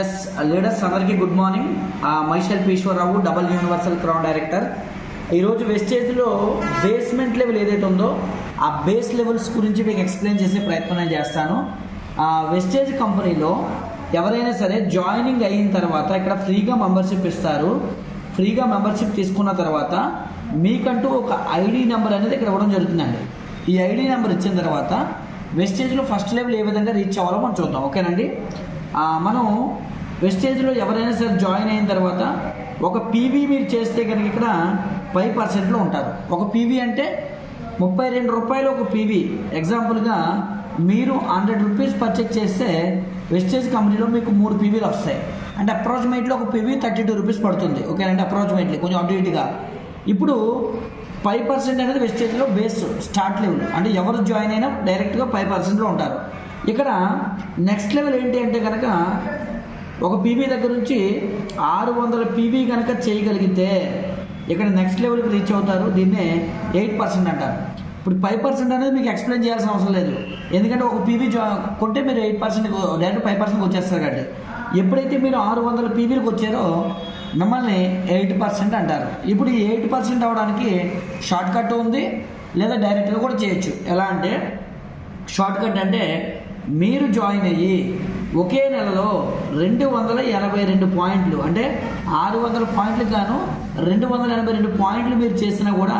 Yes leaders అందరికీ good morning. మైషెల్ Eswararao, double universal crown director. ఈరోజు వెస్టేజ్లో బేస్మెంట్ లెవెల్ ఏదైతే ఉందో ఆ బేస్ లెవెల్స్ గురించి మీకు ఎక్స్ప్లెయిన్ చేసే ప్రయత్నం నేను చేస్తాను. వెస్టేజ్ కంపెనీలో ఎవరైనా సరే జాయినింగ్ అయిన తర్వాత ఇక్కడ ఫ్రీగా మెంబర్షిప్ ఇస్తారు. ఫ్రీగా మెంబర్షిప్ తీసుకున్న తర్వాత మీకంటూ ఒక ఐడి నెంబర్ అనేది ఇక్కడ ఇవ్వడం జరుగుతుందండి. ఈ ఐడి నెంబర్ ఇచ్చిన తర్వాత వెస్టేజ్లో ఫస్ట్ లెవెల్ ఏ విధంగా రీచ్ అవ్వాలో మనం చూద్దాం. ఓకేనండి. మనం వెస్టేజ్లో ఎవరైనా సరే జాయిన్ అయిన తర్వాత ఒక పీవీ మీరు చేస్తే కనుక ఇక్కడ 5%లో ఉంటారు. ఒక పీవీ అంటే 32 రూపాయలు ఒక పీవీ. ఎగ్జాంపుల్గా మీరు 100 రూపీస్ పర్చేజ్ చేస్తే వెస్టేజ్ కంపెనీలో మీకు 3 పీవీలు వస్తాయి. అంటే అప్రాక్సిమేట్లీ ఒక పీవీ 32 రూపీస్ పడుతుంది. ఓకేనండి. అప్రాక్సిమేట్లీ కొంచెం అటు ఇటుగా. ఇప్పుడు 5% అనేది వెస్టేజ్లో బేస్ స్టార్ట్ లెవెల్. అంటే ఎవరు జాయిన్ అయినా డైరెక్ట్గా 5%లో ఉంటారు. ఇక్కడ నెక్స్ట్ లెవెల్ ఏంటి అంటే కనుక ఒక పీవీ దగ్గర నుంచి 600 పీవీ కనుక చేయగలిగితే ఇక్కడ నెక్స్ట్ లెవెల్కి రీచ్ అవుతారు. దీన్నే 8% అంటారు. ఇప్పుడు 5% అనేది మీకు ఎక్స్ప్లెయిన్ చేయాల్సిన అవసరం లేదు. ఎందుకంటే ఒక పీవీ కొంటే మీరు 8% డైరెక్ట్ 5%కి వచ్చేస్తారు. కాబట్టి ఎప్పుడైతే మీరు 600 పీవీలకు వచ్చారో మిమ్మల్ని 8% అంటారు. ఇప్పుడు ఈ 8% అవ్వడానికి షార్ట్ కట్ ఉంది, లేదా డైరెక్ట్గా కూడా చేయొచ్చు. ఎలా అంటే షార్ట్ కట్ అంటే మీరు జాయిన్ అయ్యి ఒకే నెలలో 282 పాయింట్లు, అంటే 600 పాయింట్లకు గాను 282 పాయింట్లు మీరు చేసినా కూడా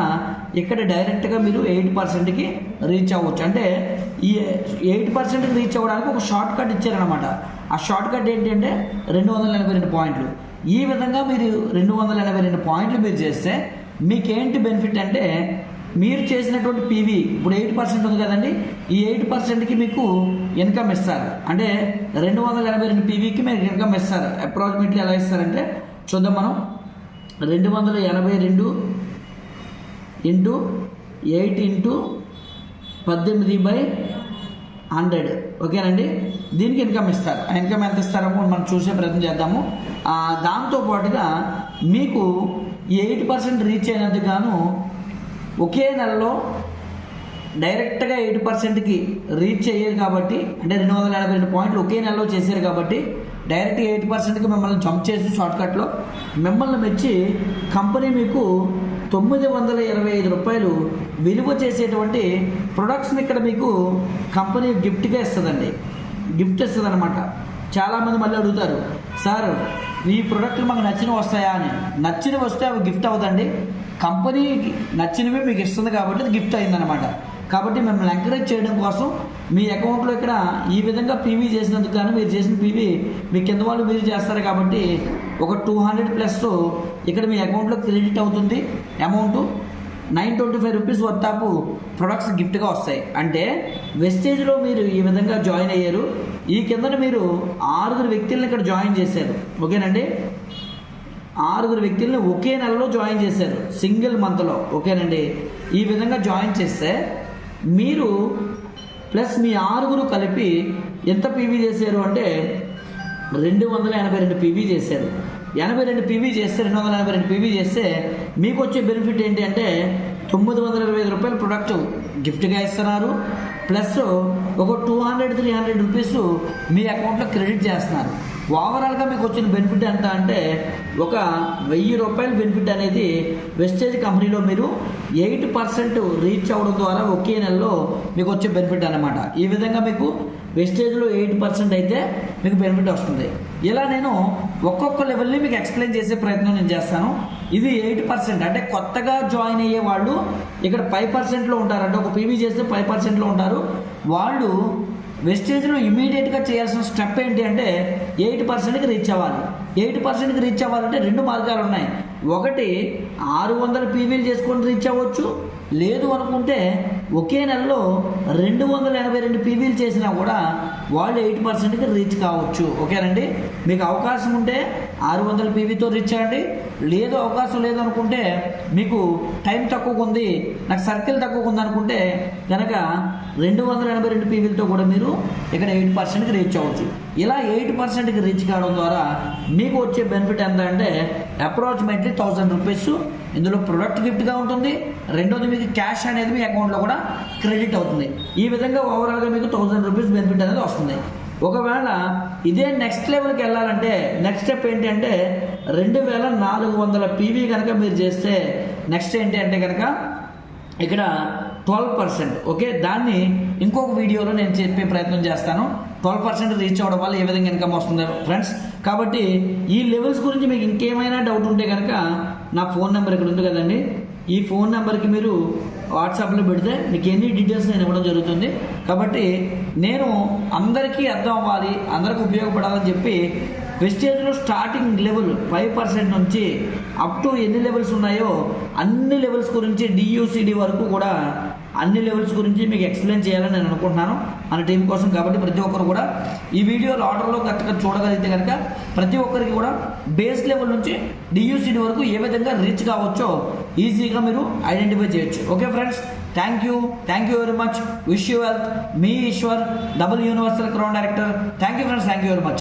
ఇక్కడ డైరెక్ట్గా మీరు 8%కి రీచ్ అవ్వచ్చు. అంటే ఈ 8%కి రీచ్ అవ్వడానికి ఒక షార్ట్ కట్ ఇచ్చారనమాట. ఆ షార్ట్ కట్ ఏంటంటే 282 పాయింట్లు. ఈ విధంగా మీరు 282 పాయింట్లు మీరు చేస్తే మీకేంటి బెనిఫిట్ అంటే మీరు చేసినటువంటి పీవీ ఇప్పుడు 8% ఉంది కదండి. ఈ 8%కి మీకు ఇన్కమ్ ఇస్తారు. అంటే 282 పీవీకి మీరు ఇన్కమ్ ఇస్తారు. అప్రాక్సిమేట్లీ ఎలా ఇస్తారంటే చూద్దాం మనం. 282 ఇంటూ 8 ఇంటూ 18/100. ఓకేనండి. దీనికి ఇన్కమ్ ఇస్తారు. ఆ ఇన్కమ్ ఎంత ఇస్తారో మనం చూసే ప్రయత్నం చేద్దాము. దాంతోపాటుగా మీకు 8% రీచ్ అయినందుకు గాను ఒకే నెలలో డైరెక్ట్గా 8%కి రీచ్ అయ్యారు కాబట్టి, అంటే 282 పాయింట్లు ఒకే నెలలో చేశారు కాబట్టి డైరెక్ట్గా 8%కి మిమ్మల్ని జంప్ చేసి షార్ట్కట్లో మిమ్మల్ని మెచ్చి కంపెనీ మీకు 925 రూపాయలు విలువ చేసేటువంటి ప్రొడక్ట్స్ని ఇక్కడ మీకు కంపెనీ గిఫ్ట్గా ఇస్తుందండి. గిఫ్ట్ ఇస్తుంది అనమాట. చాలామంది మళ్ళీ అడుగుతారు, సార్ ఈ ప్రోడక్ట్లు మాకు నచ్చినవి వస్తాయా అని. నచ్చినవి వస్తే అవి గిఫ్ట్ అవుతండి. కంపెనీ నచ్చినవి మీకు ఇస్తుంది కాబట్టి అది గిఫ్ట్ అయిందనమాట. కాబట్టి మిమ్మల్ని ఎంకరేజ్ చేయడం కోసం మీ అకౌంట్లో ఇక్కడ ఈ విధంగా పీవీ చేసినందుకు కానీ మీరు చేసిన పీవీ మీ కింద వాళ్ళు మీరు చేస్తారు కాబట్టి ఒక 200+ ఇక్కడ మీ అకౌంట్లో క్రెడిట్ అవుతుంది. Amount 925 rupees worth of products గిఫ్ట్గా వస్తాయి. అంటే వెస్టేజ్లో మీరు ఈ విధంగా జాయిన్ అయ్యారు. ఈ కిందన మీరు 6 వ్యక్తులను ఇక్కడ జాయిన్ చేశారు. ఓకేనండి. 6 వ్యక్తులను ఒకే నెలలో జాయిన్ చేశారు, సింగిల్ మంత్లో. ఓకేనండి. ఈ విధంగా జాయిన్ చేస్తే మీరు ప్లస్ మీ 6 కలిపి ఎంత పీవీ చేశారు అంటే 282 పీవీ చేశారు. 82 పీవీ చేస్తే 282 పీవీ చేస్తే మీకు వచ్చే బెనిఫిట్ ఏంటి అంటే 925 రూపాయల ప్రొడక్ట్ గిఫ్ట్గా ఇస్తున్నారు. ప్లస్ ఒక 200-300 రూపీస్ మీ అకౌంట్లో క్రెడిట్ చేస్తున్నారు. ఓవరాల్గా మీకు వచ్చిన బెనిఫిట్ ఎంత అంటే ఒక 1000 రూపాయల బెనిఫిట్ అనేది వెస్టేజ్ కంపెనీలో మీరు 8% రీచ్ అవ్వడం ద్వారా ఒకే నెలలో మీకు వచ్చే బెనిఫిట్ అనమాట. ఈ విధంగా మీకు వెస్టేజ్లో 8% అయితే మీకు బెనిఫిట్ వస్తుంది. ఇలా నేను ఒక్కొక్క లెవెల్ని మీకు ఎక్స్ప్లెయిన్ చేసే ప్రయత్నం నేను చేస్తాను. ఇది 8%. అంటే కొత్తగా జాయిన్ అయ్యే వాళ్ళు ఇక్కడ 5%లో ఉంటారు. అంటే ఒక పీవీ చేస్తే 5%లో ఉంటారు. వాళ్ళు వెస్టేజ్లో ఇమీడియట్గా చేయాల్సిన స్టెప్ ఏంటి అంటే 8%కి రీచ్ అవ్వాలి. 8%కి రీచ్ అవ్వాలంటే 2 మార్గాలు ఉన్నాయి. ఒకటి 600 పీవీలు చేసుకొని రీచ్ అవ్వచ్చు. లేదు అనుకుంటే ఒకే నెలలో 282 పీవీలు చేసినా కూడా వాళ్ళు 8%కి రీచ్ కావచ్చు. ఓకేనండి. మీకు అవకాశం ఉంటే 600 పీవీతో రీచ్ అవ్వండి. లేదు అవకాశం లేదనుకుంటే మీకు టైం తక్కువగా ఉంది, నాకు సర్కిల్ తక్కువగా ఉంది అనుకుంటే కనుక 282 పీవీలతో కూడా మీరు ఇక్కడ 8%కి రీచ్ అవ్వచ్చు. ఇలా 8%కి రీచ్ కావడం ద్వారా మీకు వచ్చే బెనిఫిట్ ఎంత అంటే అప్రాక్సిమేట్లీ 1000 రూపీస్ ఇందులో ప్రొడక్ట్ గిఫ్ట్గా ఉంటుంది, రెండోది మీకు క్యాష్ అనేది మీ అకౌంట్లో కూడా క్రెడిట్ అవుతుంది. ఈ విధంగా ఓవరాల్గా మీకు 1000 రూపీస్ బెనిఫిట్ అనేది వస్తుంది. ఒకవేళ ఇదే నెక్స్ట్ లెవెల్కి వెళ్ళాలంటే నెక్స్ట్ స్టెప్ ఏంటి అంటే 2400 పీవీ కనుక మీరు చేస్తే నెక్స్ట్ ఏంటి అంటే కనుక ఇక్కడ 12%. ఓకే, దాన్ని ఇంకొక వీడియోలో నేను చెప్పే ప్రయత్నం చేస్తాను. 12% రీచ్ అవ్వడం వల్ల ఏ విధంగా ఇన్కమ్ వస్తుంది ఫ్రెండ్స్. కాబట్టి ఈ లెవెల్స్ గురించి మీకు ఇంకేమైనా డౌట్ ఉంటే కనుక నా ఫోన్ నెంబర్ ఇక్కడ ఉంది కదండి, ఈ ఫోన్ నెంబర్కి మీరు వాట్సాప్లో పెడితే మీకు ఎన్ని డీటెయిల్స్ నేను ఇవ్వడం జరుగుతుంది. కాబట్టి నేను అందరికీ అర్థం అవ్వాలి, అందరికీ ఉపయోగపడాలని చెప్పి వెస్టేజ్లో స్టార్టింగ్ లెవెల్ 5% నుంచి అప్ టు ఎన్ని లెవెల్స్ ఉన్నాయో అన్ని లెవెల్స్ గురించి డియూసిడి వరకు కూడా అన్ని లెవెల్స్ గురించి మీకు ఎక్స్ప్లెయిన్ చేయాలని నేను అనుకుంటున్నాను మన టీం కోసం. కాబట్టి ప్రతి ఒక్కరు కూడా ఈ వీడియోలో ఆర్డర్లో కరెక్ట్గా చూడగలిగితే కనుక ప్రతి ఒక్కరికి కూడా బేస్ లెవెల్ నుంచి డియూసిడి వరకు ఏ విధంగా రీచ్ కావచ్చో ఈజీగా మీరు ఐడెంటిఫై చేయొచ్చు. Okay friends, thank you very much. Wish you wealth. మీ Eshwar, double universal crown director. Thank you friends, thank you very much.